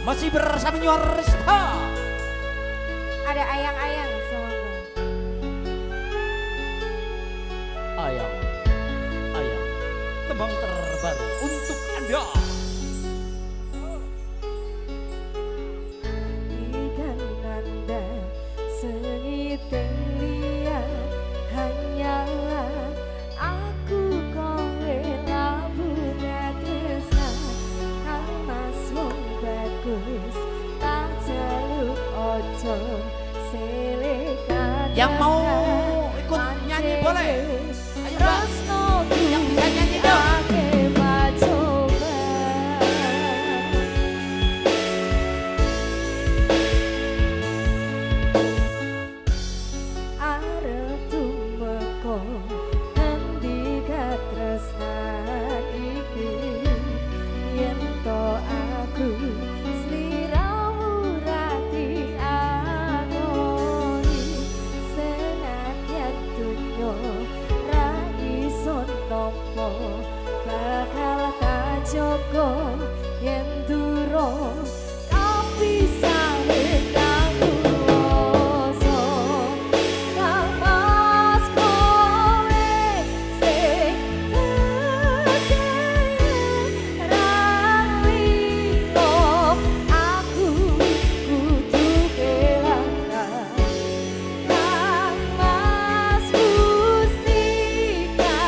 Masih bersama Nyuarista. Ada ayang-ayang semua. Ayang, ayang, tembang terbaru untuk Anda. Ikan Anda sengiting lia hanyalah aku kowe labune tresna kang mas wong bagus tak jaluk ojo selekan Yang mau ikut nyanyi boleh. Ayo Mbak, yang bisa nyanyi dong. Bakal tak joko yen durung tapi sawit aku oso kang mas kowe sing tesih rawilo aku kudu kelangan kang mas musika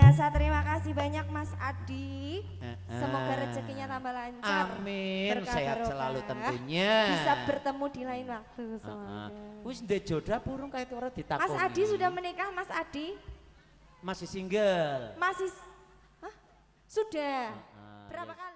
biasa. Terima kasih banyak Mas Adi. Semoga rezekinya tambah lancar. Amin, Berkah sehat barokah. selalu tentunya. Bisa bertemu di lain waktu semoga. Wis ndek jodoh purung kayak orang ditakoni. Mas Adi sudah menikah, Mas Adi? Masih single. Masih Hah? Sudah. Berapa kali?